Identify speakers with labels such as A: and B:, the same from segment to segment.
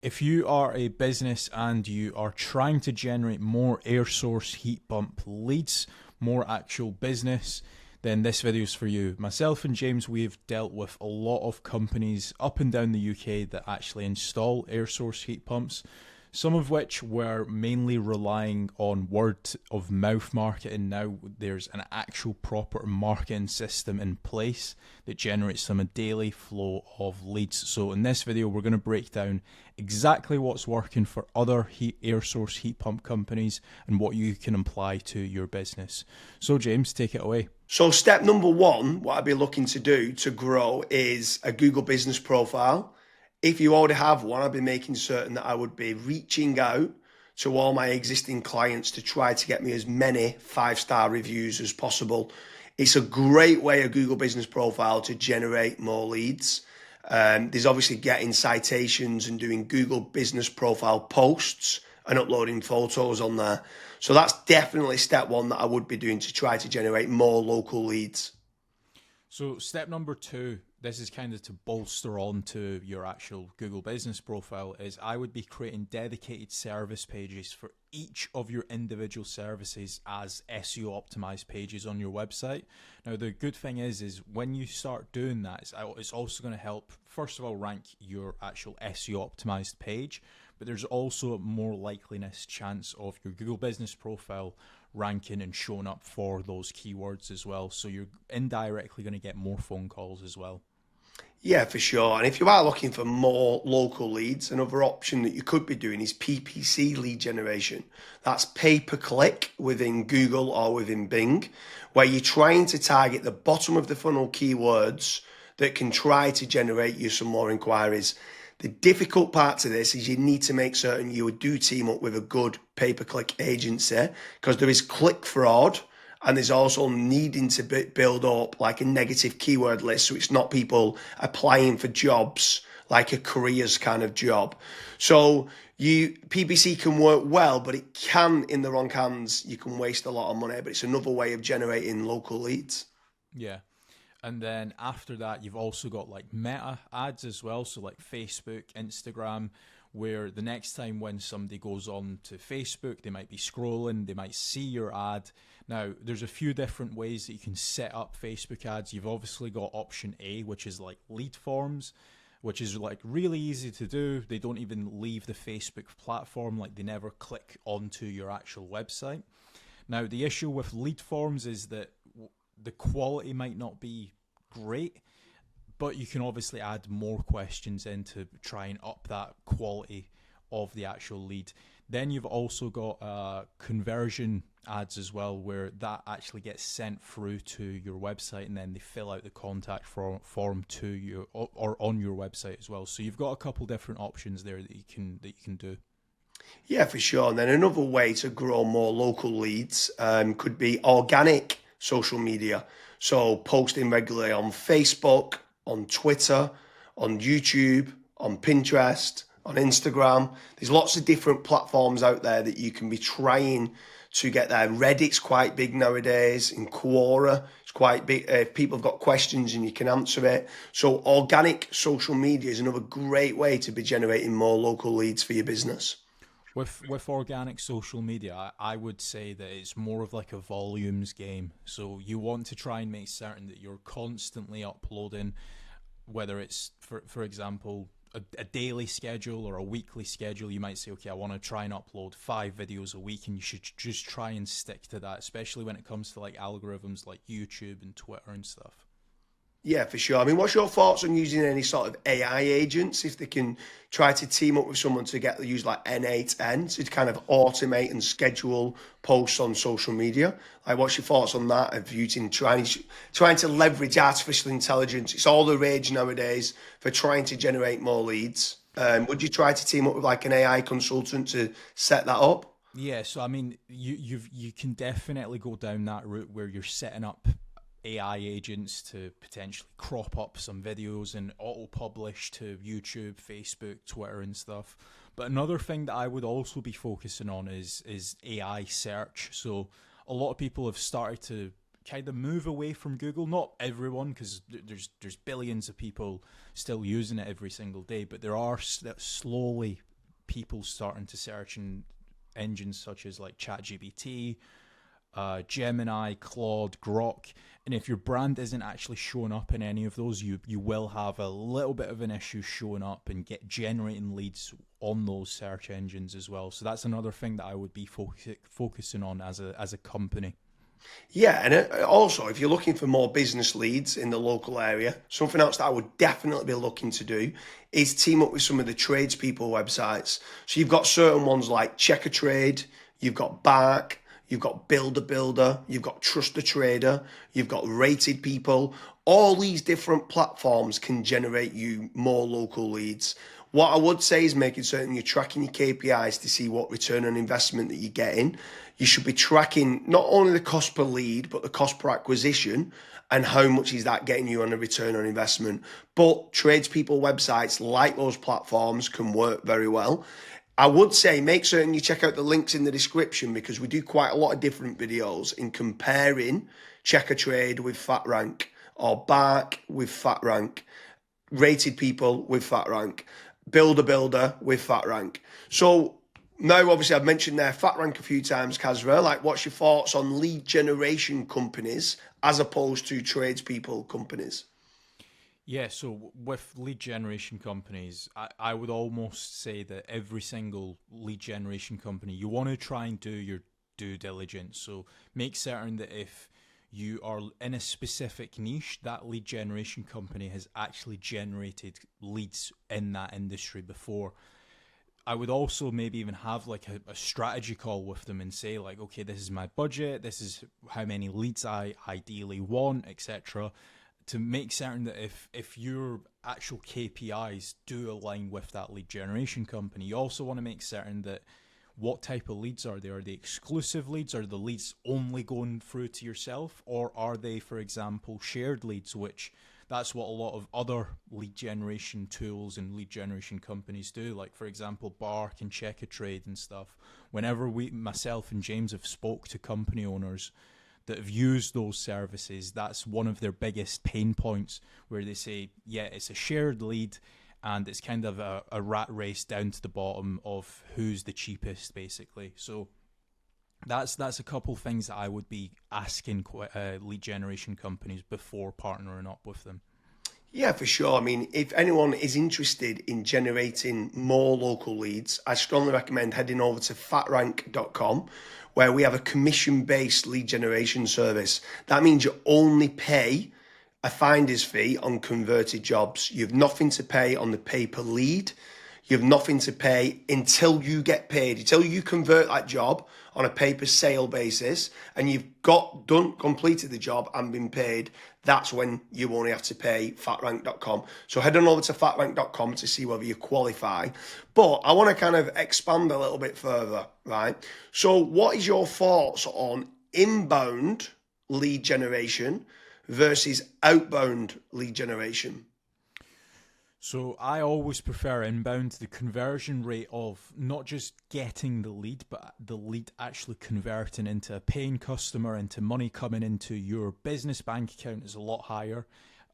A: If you are a business and you are trying to generate more air source heat pump leads, more actual business, then this video is for you. Myself and James, we've dealt with a lot of companies up and down the UK that actually install air source heat pumps, some of which were mainly relying on word of mouth marketing. Now there's an actual proper marketing system in place that generates them a daily flow of leads. So in this video, we're going to break down exactly what's working for other air source heat pump companies and what you can apply to your business. So James, take it away.
B: So step number one, what I'd be looking to do to grow is a Google business profile. If you already have one, I'd be making certain that I would be reaching out to all my existing clients to try to get me as many 5-star reviews as possible. It's a great way, a Google business profile, to generate more leads. There's obviously getting citations and doing Google business profile posts and uploading photos on there. So that's definitely step one that I would be doing to try to generate more local leads.
A: So step number two, this is kind of to bolster on to your actual Google business profile, is I would be creating dedicated service pages for each of your individual services as SEO optimized pages on your website. Now, the good thing is when you start doing that, it's also going to help, first of all, rank your actual SEO optimized page, but there's also a more likeliness chance of your Google business profile ranking and showing up for those keywords as well. So you're indirectly going to get more phone calls as well.
B: Yeah, for sure. And if you are looking for more local leads, another option that you could be doing is PPC lead generation. That's pay per click within Google or within Bing, where you're trying to target the bottom of the funnel keywords that can try to generate you some more inquiries. The difficult part to this is you need to make certain you do team up with a good pay-per-click agency, because there is click fraud and there's also needing to build up like a negative keyword list, so it's not people applying for jobs like a careers kind of job. So PPC can work well, but it can, in the wrong hands, you can waste a lot of money, but it's another way of generating local leads.
A: Yeah. And then after that, you've also got like meta ads as well. So like Facebook, Instagram, where the next time when somebody goes on to Facebook, they might be scrolling, they might see your ad. Now, there's a few different ways that you can set up Facebook ads. You've obviously got option A, which is like lead forms, which is like really easy to do. They don't even leave the Facebook platform, like they never click onto your actual website. Now, the issue with lead forms is that the quality might not be great, but you can obviously add more questions in to try and up that quality of the actual lead. Then you've also got conversion ads as well, where that actually gets sent through to your website and then they fill out the contact form to you or on your website as well. So you've got a couple different options there that you can do.
B: Yeah, for sure. And then another way to grow more local leads could be organic social media. So posting regularly on Facebook, on Twitter, on YouTube, on Pinterest, on Instagram. There's lots of different platforms out there that you can be trying to get there. Reddit's quite big nowadays. In Quora, it's quite big. If people have got questions and you can answer it. So organic social media is another great way to be generating more local leads for your business.
A: With organic social media, I would say that it's more of like a volumes game. So you want to try and make certain that you're constantly uploading, whether it's, for example, a daily schedule or a weekly schedule. You might say, okay, I want to try and upload 5 videos a week, and you should just try and stick to that, especially when it comes to like algorithms like YouTube and Twitter and stuff.
B: Yeah, for sure. I mean, what's your thoughts on using any sort of AI agents, if they can try to team up with someone to use like N8N to kind of automate and schedule posts on social media? Like, what's your thoughts on that? Of using trying to leverage artificial intelligence? It's all the rage nowadays for trying to generate more leads. Would you try to team up with like an AI consultant to set that up?
A: Yeah, so I mean, you can definitely go down that route where you're setting up AI agents to potentially crop up some videos and auto-publish to YouTube, Facebook, Twitter and stuff. But another thing that I would also be focusing on is AI search. So a lot of people have started to kind of move away from Google. Not everyone, because there's billions of people still using it every single day, but there are slowly people starting to search in engines such as like ChatGPT, Gemini, Claude, Grok, and if your brand isn't actually showing up in any of those, you will have a little bit of an issue showing up and get generating leads on those search engines as well. So that's another thing that I would be focusing on as a company.
B: Yeah, and also if you're looking for more business leads in the local area, something else that I would definitely be looking to do is team up with some of the tradespeople websites. So you've got certain ones like Check a Trade, you've got Bark, you've got Builder, you've got Trust a Trader, you've got Rated People. All these different platforms can generate you more local leads. What I would say is making certain you're tracking your KPIs to see what return on investment that you're getting. You should be tracking not only the cost per lead, but the cost per acquisition and how much is that getting you on a return on investment. But tradespeople websites like those platforms can work very well. I would say make certain you check out the links in the description because we do quite a lot of different videos in comparing Check a Trade with FatRank or Bark with FatRank, Rated People with FatRank, Builder with FatRank. So now, obviously, I've mentioned there FatRank a few times, Kasra. Like, what's your thoughts on lead generation companies as opposed to tradespeople companies?
A: Yeah, so with lead generation companies, I would almost say that every single lead generation company, you want to try and do your due diligence. So make certain that if you are in a specific niche, that lead generation company has actually generated leads in that industry before. I would also maybe even have like a strategy call with them and say like, okay, this is my budget, this is how many leads I ideally want, etc. To make certain that if your actual KPIs do align with that lead generation company, you also want to make certain that what type of leads are they? Are they exclusive leads? Are the leads only going through to yourself? Or are they, for example, shared leads, which that's what a lot of other lead generation tools and lead generation companies do. Like, for example, Bark and Check a Trade and stuff. Whenever myself and James have spoke to company owners that have used those services, that's one of their biggest pain points where they say, yeah, it's a shared lead and it's kind of a rat race down to the bottom of who's the cheapest, basically. So that's a couple things that I would be asking lead generation companies before partnering up with them.
B: Yeah, for sure. I mean, if anyone is interested in generating more local leads, I strongly recommend heading over to fatrank.com, where we have a commission-based lead generation service. That means you only pay a finder's fee on converted jobs. You have nothing to pay on the pay per lead. You have nothing to pay until you get paid, until you convert that job on a pay per sale basis and you've completed the job and been paid. That's when you only have to pay fatrank.com. So head on over to fatrank.com to see whether you qualify. But I want to kind of expand a little bit further, right? So what is your thoughts on inbound lead generation versus outbound lead generation?
A: So I always prefer inbound. The conversion rate of not just getting the lead, but the lead actually converting into a paying customer, into money coming into your business bank account is a lot higher.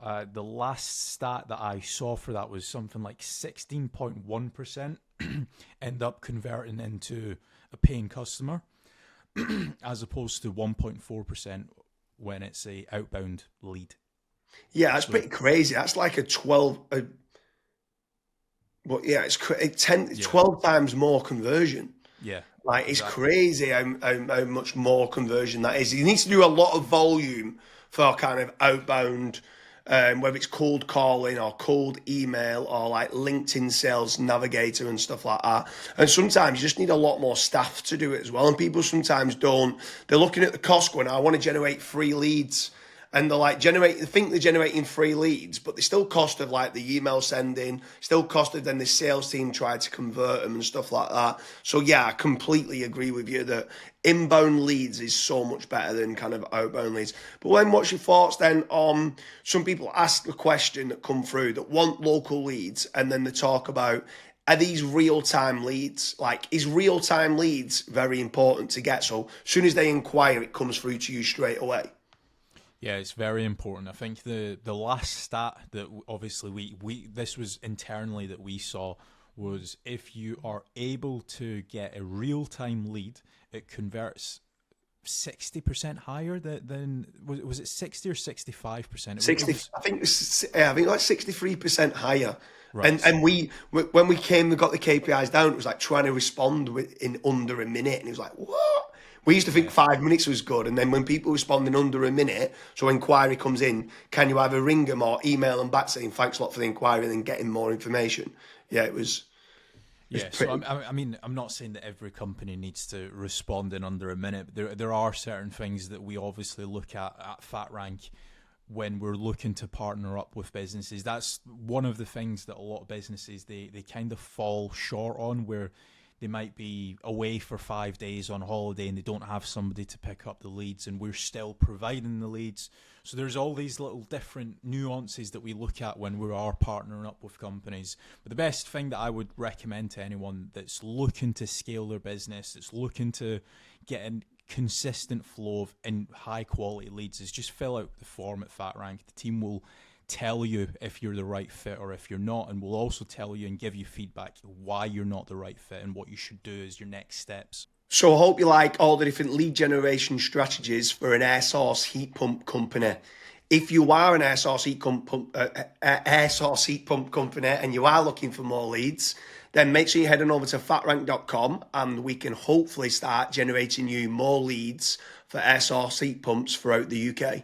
A: The last stat that I saw for that was something like 16.1% end up converting into a paying customer as opposed to 1.4% when it's a outbound lead.
B: Yeah, that's pretty crazy. That's like a 12... But yeah, it's 12 times more conversion.
A: Yeah.
B: Like, it's crazy how much more conversion that is. You need to do a lot of volume for kind of outbound, whether it's cold calling or cold email or like LinkedIn Sales Navigator and stuff like that. And sometimes you just need a lot more staff to do it as well. And people sometimes don't. They're looking at the cost going, I want to generate 3 leads. And they're like they think they're generating 3 leads, but they still cost of like the email sending, still cost of then the sales team try to convert them and stuff like that. So yeah, I completely agree with you that inbound leads is so much better than kind of outbound leads. But then what's your thoughts then on some people ask the question that come through that want local leads and then they talk about, are these real-time leads? Like, is real-time leads very important to get? So as soon as they inquire, it comes through to you straight away.
A: Yeah, it's very important. I think the last stat that obviously we this was internally that we saw was if you are able to get a real-time lead, it converts 60% higher than was it 60 or 65%?
B: 60, I think I think like 63% higher.
A: Right.
B: And when we got the KPIs down, it was like trying to respond in under a minute, and it was like, what? We used to think
A: Yeah.
B: 5 minutes was good, and then when people respond in under a minute, so inquiry comes in, can you either ring them or email them back saying thanks a lot for the inquiry and then getting more information? Yeah, it was
A: Yeah,
B: pretty.
A: so I mean, I'm not saying that every company needs to respond in under a minute. There are certain things that we obviously look at FatRank when we're looking to partner up with businesses. That's one of the things that a lot of businesses they kind of fall short on, where they might be away for 5 days on holiday and they don't have somebody to pick up the leads, and we're still providing the leads. So there's all these little different nuances that we look at when we are partnering up with companies. But the best thing that I would recommend to anyone that's looking to scale their business, that's looking to get a consistent flow of high quality leads, is just fill out the form at FatRank. The team will tell you if you're the right fit or if you're not, and we'll also tell you and give you feedback why you're not the right fit and what you should do as your next steps.
B: So I hope you like all the different lead generation strategies for an air source heat pump company. If you are an air source heat pump company and you are looking for more leads, then make sure you head on over to fatrank.com and we can hopefully start generating you more leads for air source heat pumps throughout the UK.